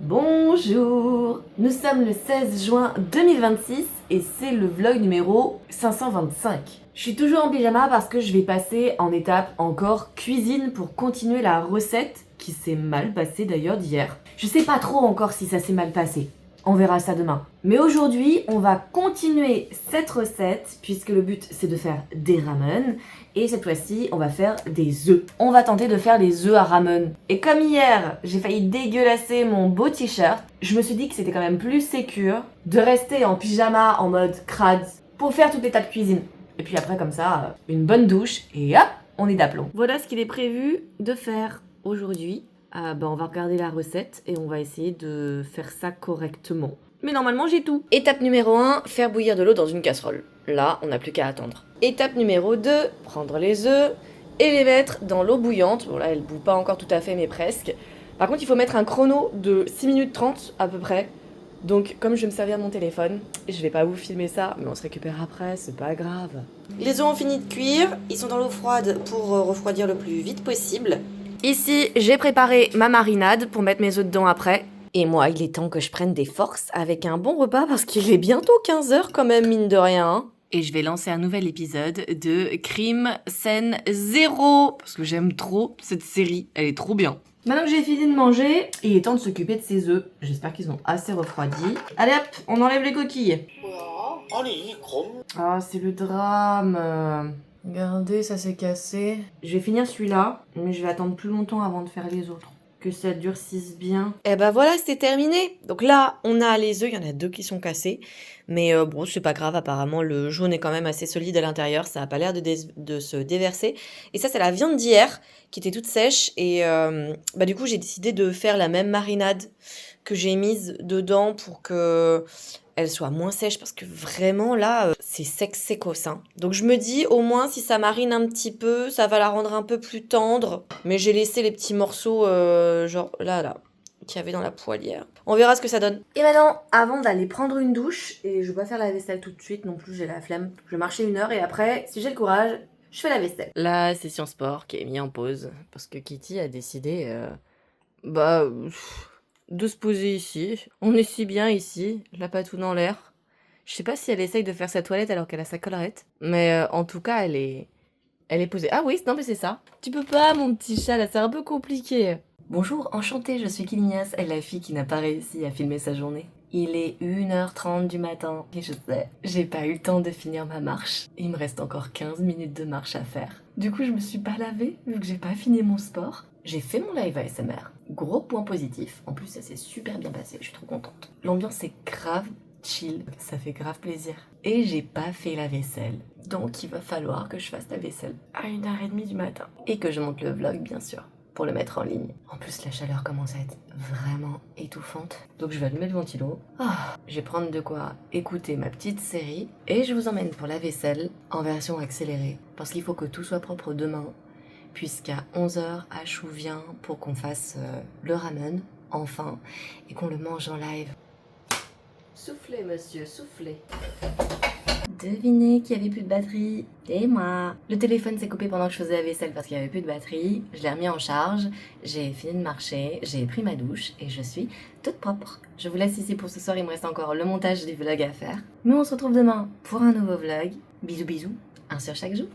Bonjour! Nous sommes le 16 juin 2026 et c'est le vlog numéro 525. Je suis toujours en pyjama parce que je vais passer en étape encore cuisine pour continuer la recette qui s'est mal passée d'ailleurs d'hier. Je sais pas trop encore si ça s'est mal passé. On verra ça demain. Mais aujourd'hui, on va continuer cette recette puisque le but c'est de faire des ramen. Et cette fois-ci, on va faire des œufs. On va tenter de faire les œufs à ramen. Et comme hier, j'ai failli dégueulasser mon beau t-shirt, je me suis dit que c'était quand même plus sécure de rester en pyjama en mode crade pour faire toute l'étape cuisine. Et puis après, comme ça, une bonne douche et hop, on est d'aplomb. Voilà ce qu'il est prévu de faire aujourd'hui. On va regarder la recette et on va essayer de faire ça correctement. Mais normalement, j'ai tout. Étape numéro 1, faire bouillir de l'eau dans une casserole. Là, on n'a plus qu'à attendre. Étape numéro 2, prendre les œufs et les mettre dans l'eau bouillante. Bon là, elle bout pas encore tout à fait, mais presque. Par contre, il faut mettre un chrono de 6 minutes 30 à peu près. Donc, comme je vais me servir de mon téléphone, je vais pas vous filmer ça, mais on se récupère après, c'est pas grave. Les œufs ont fini de cuire, ils sont dans l'eau froide pour refroidir le plus vite possible. Ici, j'ai préparé ma marinade pour mettre mes œufs dedans après. Et moi, il est temps que je prenne des forces avec un bon repas parce qu'il est bientôt 15h quand même, mine de rien. Et je vais lancer un nouvel épisode de Crime Scène 0 parce que j'aime trop cette série, elle est trop bien. Maintenant que j'ai fini de manger, il est temps de s'occuper de ces œufs. J'espère qu'ils ont assez refroidi. Allez hop, on enlève les coquilles. Ah, c'est le drame. Regardez, ça s'est cassé. Je vais finir celui-là, mais je vais attendre plus longtemps avant de faire les autres. Que ça durcisse bien. Et ben voilà, c'est terminé. Donc là, on a les œufs, il y en a 2 qui sont cassés. Mais bon, c'est pas grave, apparemment, le jaune est quand même assez solide à l'intérieur. Ça a pas l'air de se déverser. Et ça, c'est la viande d'hier, qui était toute sèche. Et du coup, j'ai décidé de faire la même marinade que j'ai mise dedans pour que elle soit moins sèche parce que vraiment là c'est sec secos hein. Donc je me dis au moins si ça marine un petit peu ça va la rendre un peu plus tendre, mais j'ai laissé les petits morceaux genre là qu'il y avait dans la poêlière. On verra ce que ça donne. Et maintenant, avant d'aller prendre une douche, et je vais pas faire la vaisselle tout de suite non plus, j'ai la flemme, je vais marcher 1 heure et après si j'ai le courage je fais la vaisselle. La session sport qui est mise en pause parce que Kitty a décidé de se poser ici. On est si bien ici, la patoune en l'air. Je sais pas si elle essaye de faire sa toilette alors qu'elle a sa collerette, mais en tout cas, elle est posée. Ah oui, non mais c'est ça. Tu peux pas, mon petit chat, là, c'est un peu compliqué. Bonjour, enchantée, je suis Kilinias, et la fille qui n'a pas réussi à filmer sa journée. Il est 1h30 du matin, et je sais, j'ai pas eu le temps de finir ma marche. Il me reste encore 15 minutes de marche à faire. Du coup, je me suis pas lavée, vu que j'ai pas fini mon sport. J'ai fait mon live ASMR. Gros point positif. En plus, ça s'est super bien passé. Je suis trop contente. L'ambiance est grave chill. Ça fait grave plaisir. Et j'ai pas fait la vaisselle. Donc, il va falloir que je fasse la vaisselle à 1h30 du matin. Et que je monte le vlog, bien sûr, pour le mettre en ligne. En plus, la chaleur commence à être vraiment étouffante. Donc, je vais allumer le ventilo. Je vais prendre de quoi écouter ma petite série. Et je vous emmène pour la vaisselle en version accélérée. Parce qu'il faut que tout soit propre demain. Puisqu'à 11h, Achou vient pour qu'on fasse le ramen, enfin, et qu'on le mange en live. Soufflez, monsieur, soufflez. Devinez qu'il n'y avait plus de batterie. C'est moi. Le téléphone s'est coupé pendant que je faisais la vaisselle parce qu'il n'y avait plus de batterie. Je l'ai remis en charge, j'ai fini de marcher, j'ai pris ma douche et je suis toute propre. Je vous laisse ici pour ce soir, il me reste encore le montage du vlog à faire. Mais on se retrouve demain pour un nouveau vlog. Bisous bisous, un sur chaque jour.